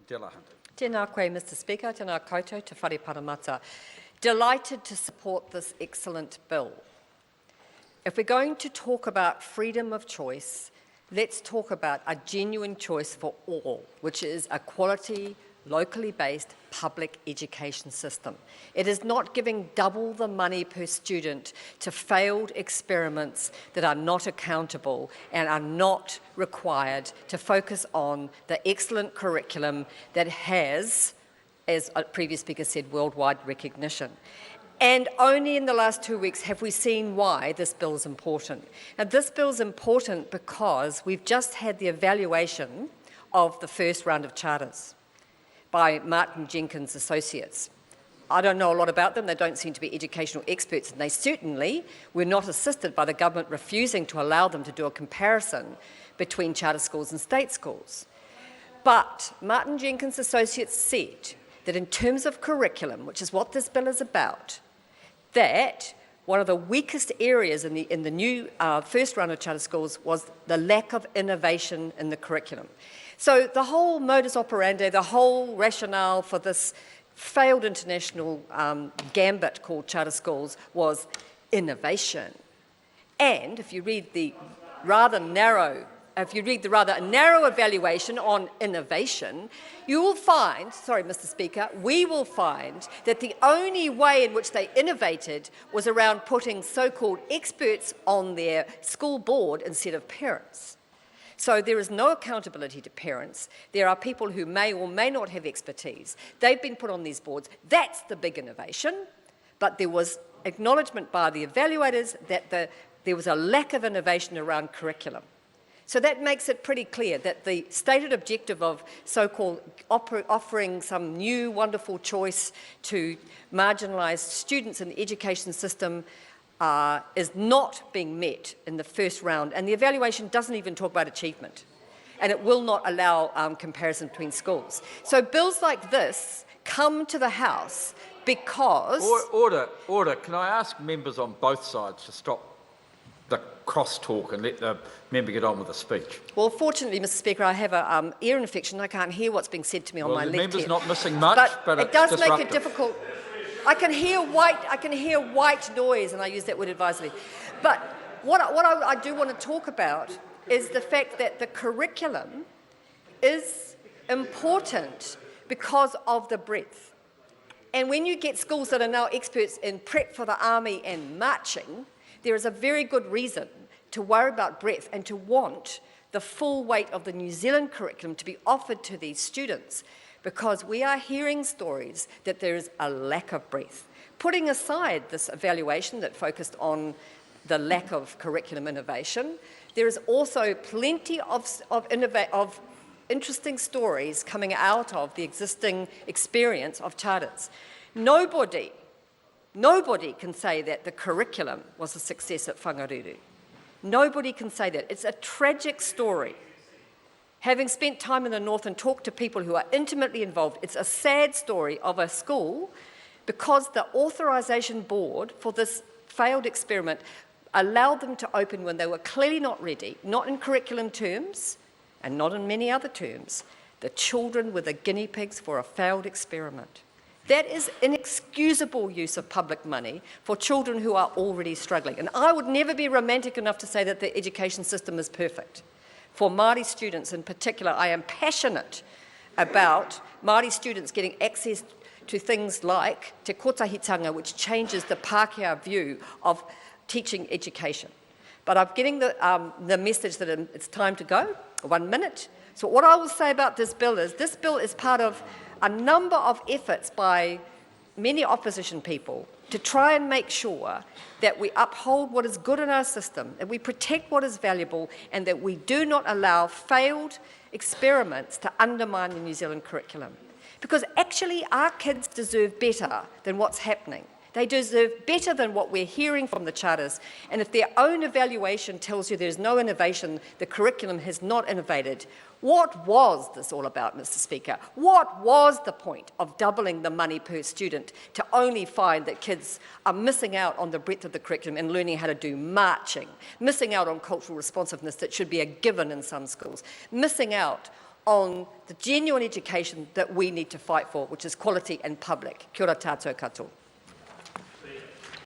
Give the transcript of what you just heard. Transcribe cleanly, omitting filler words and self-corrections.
Tēnā. Tēnā koe, Mr Speaker, tēnā koutou, te whare paramata. Delighted to support this excellent bill. If we're going to talk about freedom of choice, let's talk about a genuine choice for all, which is a quality, locally based public education system. It is not giving double the money per student to failed experiments that are not accountable and are not required to focus on the excellent curriculum that has, as a previous speaker said, worldwide recognition. And only in the last 2 weeks have we seen why this bill is important. Now, this bill is important because we've just had the evaluation of the first round of charters by Martin Jenkins Associates. I don't know a lot about them. They don't seem to be educational experts, and they certainly were not assisted by the government refusing to allow them to do a comparison between charter schools and state schools. But Martin Jenkins Associates said that in terms of curriculum, which is what this bill is about, that one of the weakest areas in the new first round of charter schools was the lack of innovation in the curriculum. So the whole modus operandi, the whole rationale for this failed international gambit called charter schools was innovation. And if you read the rather narrow evaluation on innovation, you will find, sorry Mr Speaker, we will find that the only way in which they innovated was around putting so-called experts on their school board instead of parents. So there is no accountability to parents. There are people who may or may not have expertise. They've been put on these boards. That's the big innovation. But there was acknowledgement by the evaluators that there was a lack of innovation around curriculum. So that makes it pretty clear that the stated objective of so-called offering some new wonderful choice to marginalised students in the education system is not being met in the first round, and the evaluation doesn't even talk about achievement, and it will not allow comparison between schools. So bills like this come to the House because... Order. Can I ask members on both sides to stop the crosstalk and let the member get on with the speech? Well, fortunately, Mr Speaker, I have an ear infection. I can't hear what's being said to me on my left the member's here. not missing much, but it does make it difficult. I can hear white noise, and I use that word advisedly. But what I do want to talk about is the fact that the curriculum is important because of the breadth. And when you get schools that are now experts in prep for the army and marching, there is a very good reason to worry about breadth and to want the full weight of the New Zealand curriculum to be offered to these students, because we are hearing stories that there is a lack of breadth. Putting aside this evaluation that focused on the lack of curriculum innovation, there is also plenty of interesting stories coming out of the existing experience of charters. Nobody can say that the curriculum was a success at Whangaruru. Nobody can say that. It's a tragic story. Having spent time in the north and talked to people who are intimately involved, it's a sad story of a school because the authorisation board for this failed experiment allowed them to open when they were clearly not ready, not in curriculum terms and not in many other terms. The children were the guinea pigs for a failed experiment. That is inexcusable use of public money for children who are already struggling. And I would never be romantic enough to say that the education system is perfect. For Māori students in particular, I am passionate about Māori students getting access to things like te kotahitanga, which changes the Pākehā view of teaching education. But I'm getting the message that it's time to go, 1 minute. So what I will say about this bill is part of a number of efforts by many opposition people to try and make sure that we uphold what is good in our system, that we protect what is valuable, and that we do not allow failed experiments to undermine the New Zealand curriculum. Because actually our kids deserve better than what's happening. They deserve better than what we're hearing from the charters. And if their own evaluation tells you there's no innovation, the curriculum has not innovated, what was this all about, Mr Speaker? What was the point of doubling the money per student to only find that kids are missing out on the breadth of the curriculum and learning how to do marching, missing out on cultural responsiveness that should be a given in some schools, missing out on the genuine education that we need to fight for, which is quality and public. Kia ora tātou katoa.